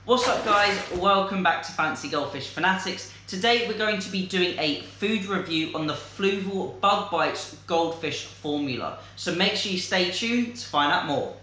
What's up guys, welcome back to Fancy Goldfish Fanatics. Today we're going to be doing a food review on the Fluval Bug Bites Goldfish formula. So make sure you stay tuned to find out more.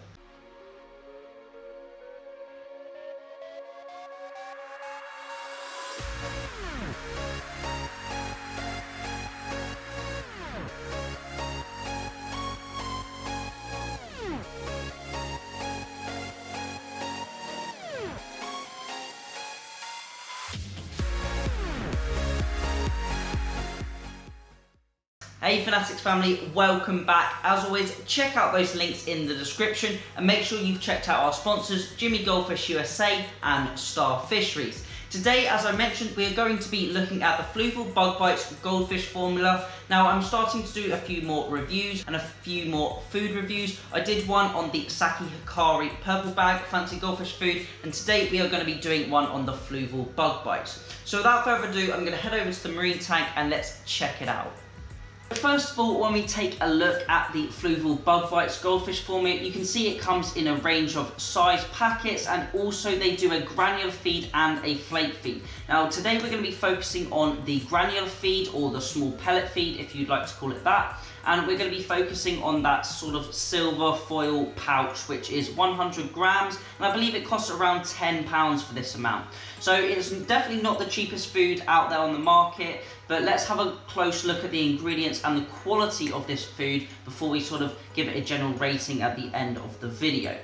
Hey Fanatics family, welcome back. As always, check out those links in the description and make sure you've checked out our sponsors, Jimmy Goldfish USA and Star Fisheries. Today, as I mentioned, we are going to be looking at the Fluval Bug Bites Goldfish formula. Now, I'm starting to do a few more reviews and a few more food reviews. I did one on the Saki Hikari Purple Bag Fancy Goldfish food, and today we are going to be doing one on the Fluval Bug Bites. So without further ado, I'm going to head over to the marine tank and let's check it out. First of all, when we take a look at the Fluval Bug Bites Goldfish formula, you can see it comes in a range of size packets, and also they do a granular feed and a flake feed. Now today we're going to be focusing on the granular feed, or the small pellet feed if you'd like to call it that, and we're going to be focusing on that sort of silver foil pouch, which is 100 grams, and I believe it costs around £10 for this amount. So it's definitely not the cheapest food out there on the market, but let's have a close look at the ingredients and the quality of this food before we sort of give it a general rating at the end of the video.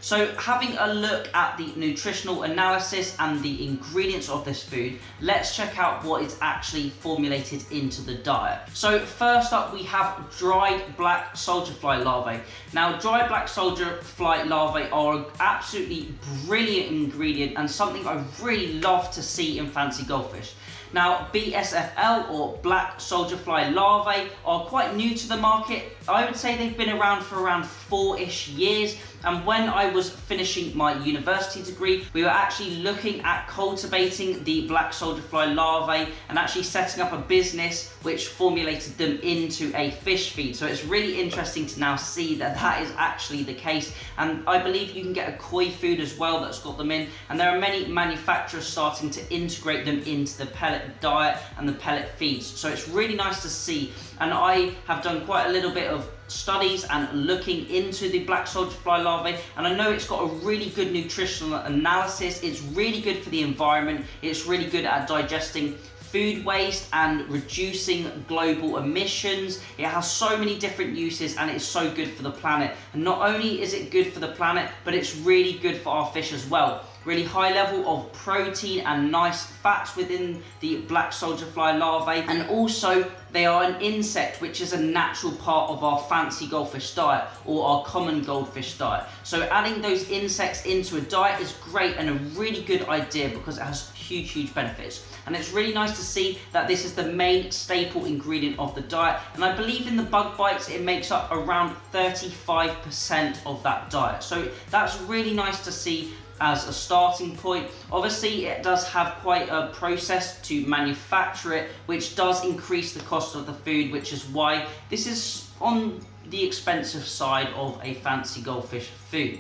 So having a look at the nutritional analysis and the ingredients of this food, let's check out what is actually formulated into the diet. So first up, we have dried black soldier fly larvae. Now dried black soldier fly larvae are an absolutely brilliant ingredient and something I really love to see in fancy goldfish. Now, BSFL, or black soldier fly larvae, are quite new to the market. I would say they've been around for around 4-ish years, and when I was finishing my university degree, we were actually looking at cultivating the black soldier fly larvae and actually setting up a business which formulated them into a fish feed. So it's really interesting to now see that that is actually the case, and I believe you can get a koi food as well that's got them in, and there are many manufacturers starting to integrate them into the pellet diet and the pellet feeds. So it's really nice to see, and I have done quite a little bit of studies and looking into the black soldier fly larvae, and I know it's got a really good nutritional analysis. It's really good for the environment. It's really good at digesting food waste and reducing global emissions. It has so many different uses and it's so good for the planet. And not only is it good for the planet, but it's really good for our fish as well. Really high level of protein and nice fats within the black soldier fly larvae, and also they are an insect which is a natural part of our fancy goldfish diet, or our common goldfish diet. So adding those insects into a diet is great and a really good idea because it has huge benefits. And it's really nice to see that this is the main staple ingredient of the diet, and I believe in the bug bites it makes up around 35% of that diet. So that's really nice to see as a starting point. Obviously it does have quite a process to manufacture it, which does increase the cost of the food, which is why this is on the expensive side of a fancy goldfish food.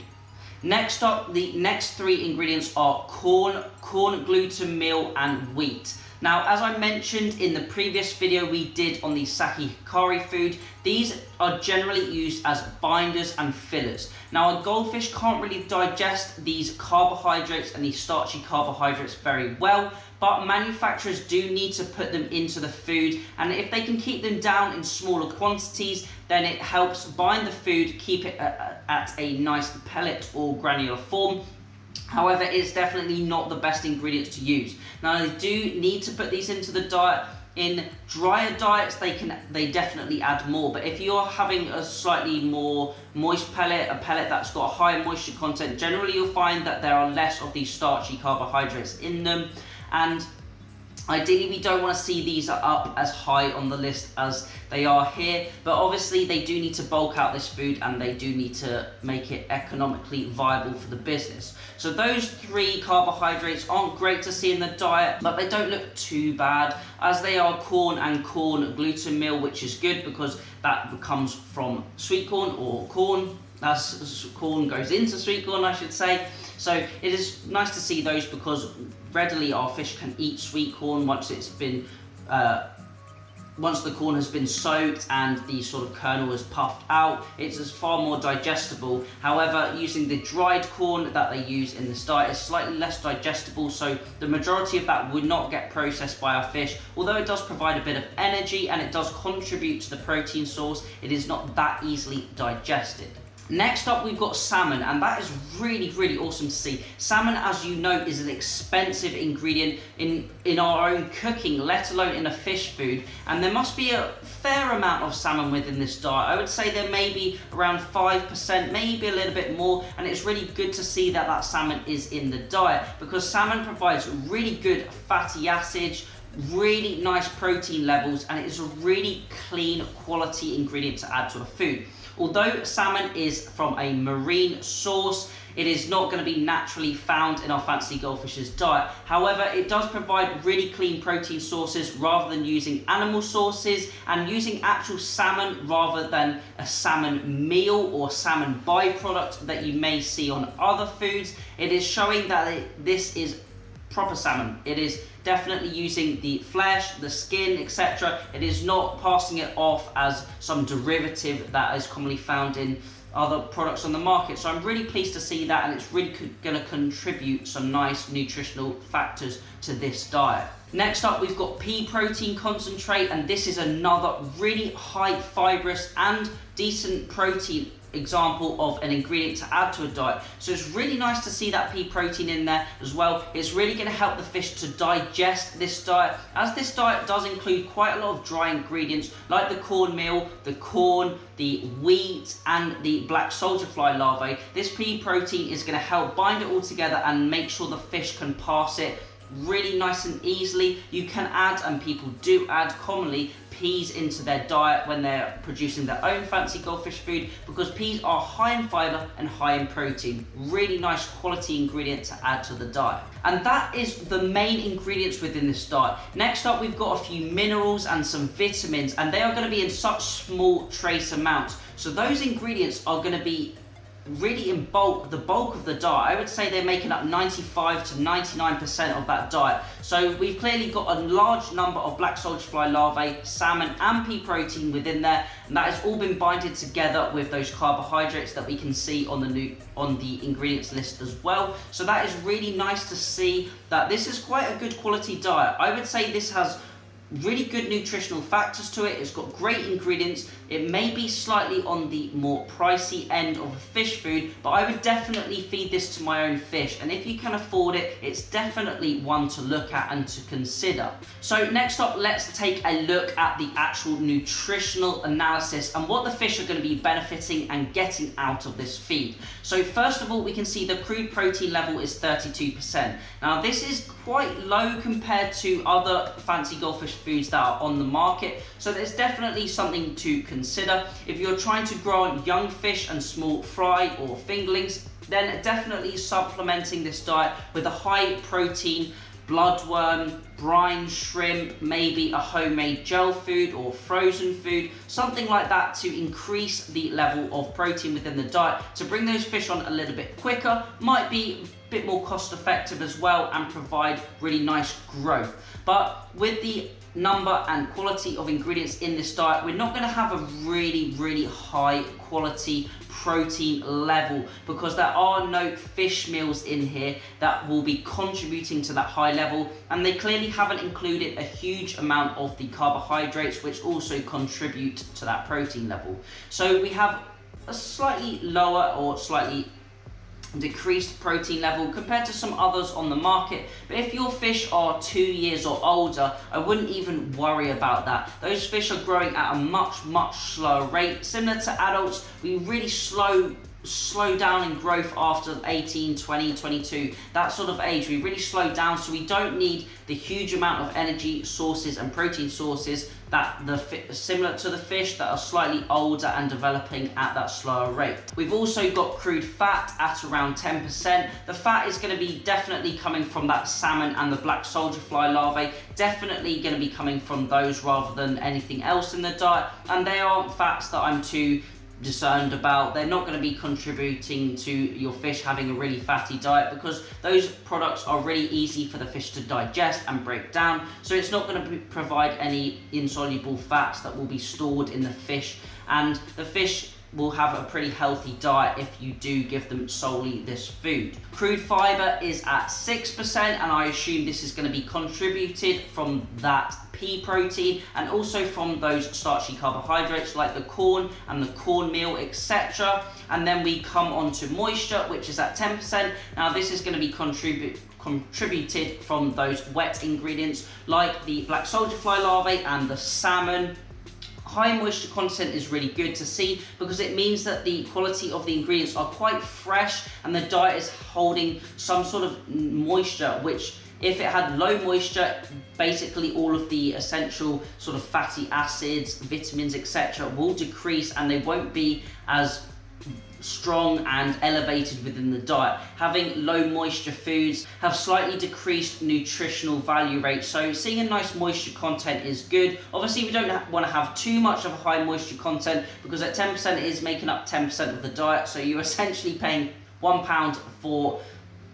Next up, the next 3 ingredients are corn, gluten meal and wheat. Now, as I mentioned in the previous video we did on the Saki Hikari food, these are generally used as binders and fillers. Now, a goldfish can't really digest these carbohydrates and these starchy carbohydrates very well, but manufacturers do need to put them into the food, and if they can keep them down in smaller quantities, then it helps bind the food, keep it at a nice pellet or granular form. However, it's definitely not the best ingredients to use. Now, they do need to put these into the diet. In drier diets, they definitely add more, but if you're having a slightly more moist pellet, a pellet that's got a higher moisture content, generally you'll find that there are less of these starchy carbohydrates in them, and ideally we don't want to see these up as high on the list as they are here, but obviously they do need to bulk out this food and they do need to make it economically viable for the business. So those 3 carbohydrates aren't great to see in the diet, but they don't look too bad, as they are corn and corn gluten meal, which is good because that comes from sweet corn or corn. as corn goes into sweet corn, I should say. So it is nice to see those, because readily our fish can eat sweet corn once it's been once the corn has been soaked and the sort of kernel is puffed out. It's far more digestible. However, using the dried corn that they use in this diet is slightly less digestible, so the majority of that would not get processed by our fish. Although it does provide a bit of energy and it does contribute to the protein source, it is not that easily digested. Next up, we've got salmon, and that is really, really awesome to see. Salmon, as you know, is an expensive ingredient in our own cooking, let alone in a fish food, and there must be a fair amount of salmon within this diet. I would say there may be around 5%, maybe a little bit more, and it's really good to see that that salmon is in the diet, because salmon provides really good fatty acids, really nice protein levels, and it is a really clean quality ingredient to add to a food. Although salmon is from a marine source, it is not going to be naturally found in our fancy goldfish's diet. However, it does provide really clean protein sources rather than using animal sources, and using actual salmon rather than a salmon meal or salmon byproduct that you may see on other foods. It is showing that this is proper salmon. It is definitely using the flesh, the skin, etc. It is not passing it off as some derivative that is commonly found in other products on the market. So I'm really pleased to see that, and it's really going to contribute some nice nutritional factors to this diet. Next up, we've got pea protein concentrate, and this is another really high fibrous and decent protein example of an ingredient to add to a diet. So it's really nice to see that pea protein in there as well. It's really going to help the fish to digest this diet, as this diet does include quite a lot of dry ingredients like the cornmeal, the corn, the wheat and the black soldier fly larvae. This pea protein is going to help bind it all together and make sure the fish can pass it really nice and easily. You can add, and people do add commonly, peas into their diet when they're producing their own fancy goldfish food, because peas are high in fibre and high in protein. Really nice quality ingredient to add to the diet. And that is the main ingredients within this diet. Next up, we've got a few minerals and some vitamins, and they are going to be in such small trace amounts. So those ingredients are going to be really in the bulk of the diet. I would say they're making up 95 to 99% of that diet. So we've clearly got a large number of black soldier fly larvae, salmon and pea protein within there, and that has all been binded together with those carbohydrates that we can see on the ingredients list as well. So that is really nice to see that this is quite a good quality diet. I would say this has really good nutritional factors to it. It's got great ingredients. It may be slightly on the more pricey end of a fish food, but I would definitely feed this to my own fish, and if you can afford it, it's definitely one to look at and to consider. So next up, let's take a look at the actual nutritional analysis and what the fish are going to be benefiting and getting out of this feed. So first of all, we can see the crude protein level is 32%. Now this is quite low compared to other fancy goldfish foods that are on the market, so there's definitely something to consider. If you're trying to grow on young fish and small fry or fingerlings, then definitely supplementing this diet with a high protein bloodworm, brine shrimp, maybe a homemade gel food or frozen food, something like that to increase the level of protein within the diet to bring those fish on a little bit quicker, might be a bit more cost effective as well and provide really nice growth. But with the number and quality of ingredients in this diet, we're not going to have a really high quality protein level, because there are no fish meals in here that will be contributing to that high level, and they clearly haven't included a huge amount of the carbohydrates, which also contribute to that protein level. So we have a slightly lower or slightly decreased protein level compared to some others on the market, but if your fish are 2 years or older, I wouldn't even worry about that. Those fish are growing at a much slower rate. Similar to adults, we really slow down in growth after 18, 20, 22, that sort of age. We really slow down, so we don't need the huge amount of energy sources and protein sources that similar to the fish that are slightly older and developing at that slower rate. We've also got crude fat at around 10%. The fat is going to be definitely coming from that salmon and the black soldier fly larvae, definitely going to be coming from those rather than anything else in the diet, and they aren't fats that I'm too discerned about. They're not going to be contributing to your fish having a really fatty diet, because those products are really easy for the fish to digest and break down. So it's not going to provide any insoluble fats that will be stored in the fish, and the fish will have a pretty healthy diet if you do give them solely this food. Crude fiber is at 6%, and I assume this is going to be contributed from that pea protein and also from those starchy carbohydrates like the corn and the cornmeal, etc. And then we come on to moisture, which is at 10%. Now this is going to be contributed from those wet ingredients like the black soldier fly larvae and the salmon. High moisture content is really good to see, because it means that the quality of the ingredients are quite fresh and the diet is holding some sort of moisture, which if it had low moisture, basically all of the essential sort of fatty acids, vitamins, etc. will decrease, and they won't be as strong and elevated within the diet. Having low moisture foods have slightly decreased nutritional value rates, so seeing a nice moisture content is good. Obviously we don't want to have too much of a high moisture content, because at 10% it is making up 10% of the diet, so you're essentially paying £1 for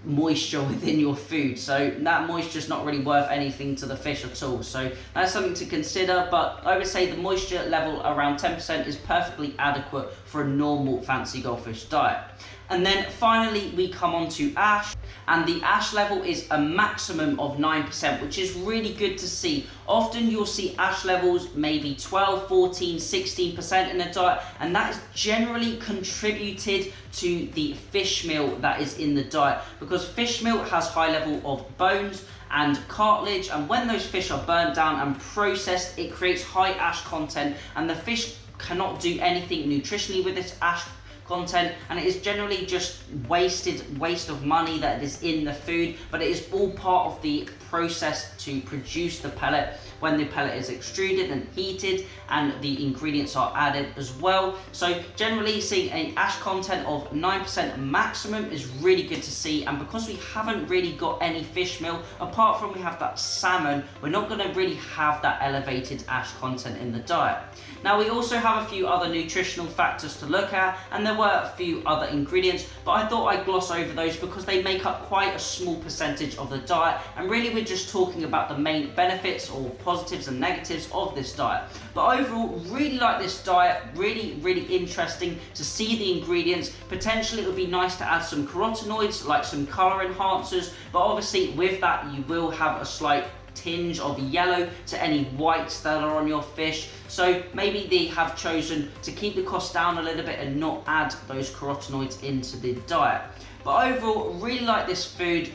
moisture within your food, so that moisture is not really worth anything to the fish at all. So that's something to consider, but I would say the moisture level around 10% is perfectly adequate for a normal fancy goldfish diet. And then finally we come on to ash, and the ash level is a maximum of 9%, which is really good to see. Often you'll see ash levels maybe 12, 14, 16% in a diet, and that is generally contributed to the fish meal that is in the diet, because fish meal has high level of bones and cartilage, and when those fish are burnt down and processed, it creates high ash content, and the fish cannot do anything nutritionally with this ash content, and it is generally just waste of money that is in the food, but it is all part of the process to produce the pellet. When the pellet is extruded and heated and the ingredients are added as well. So generally seeing an ash content of 9% maximum is really good to see, and because we haven't really got any fish meal, apart from we have that salmon, we're not going to really have that elevated ash content in the diet. Now we also have a few other nutritional factors to look at, and there were a few other ingredients, but I thought I'd gloss over those because they make up quite a small percentage of the diet, and really we're just talking about the main benefits or positives and negatives of this diet. But overall, really like this diet, really interesting to see the ingredients. Potentially it would be nice to add some carotenoids, like some color enhancers, but obviously with that you will have a slight tinge of yellow to any whites that are on your fish, so maybe they have chosen to keep the cost down a little bit and not add those carotenoids into the diet. But overall, really like this food.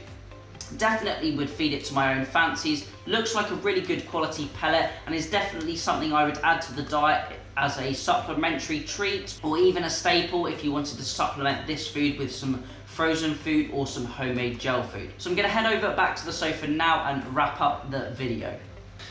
Definitely would feed it to my own fancies. Looks like a really good quality pellet, and is definitely something I would add to the diet as a supplementary treat, or even a staple if you wanted to supplement this food with some frozen food or some homemade gel food. So I'm going to head over back to the sofa now and wrap up the video.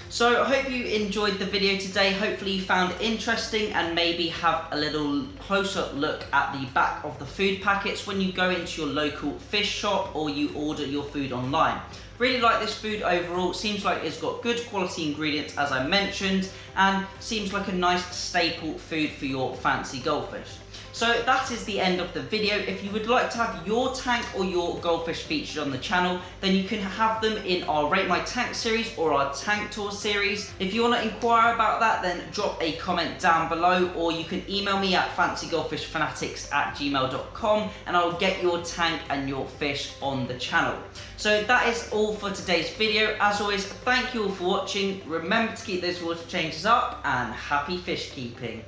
So I hope you enjoyed the video today. Hopefully you found it interesting, and maybe have a little closer look at the back of the food packets when you go into your local fish shop or you order your food online. Really like this food overall. Seems like it's got good quality ingredients, as I mentioned, and seems like a nice staple food for your fancy goldfish. So that is the end of the video. If you would like to have your tank or your goldfish featured on the channel, then you can have them in our Rate My Tank series or our Tank Tour series. If you want to inquire about that, then drop a comment down below, or you can email me at fancygoldfishfanatics@gmail.com and I'll get your tank and your fish on the channel. So that is all for today's video. As always, thank you all for watching. Remember to keep those water changes up, and happy fish keeping.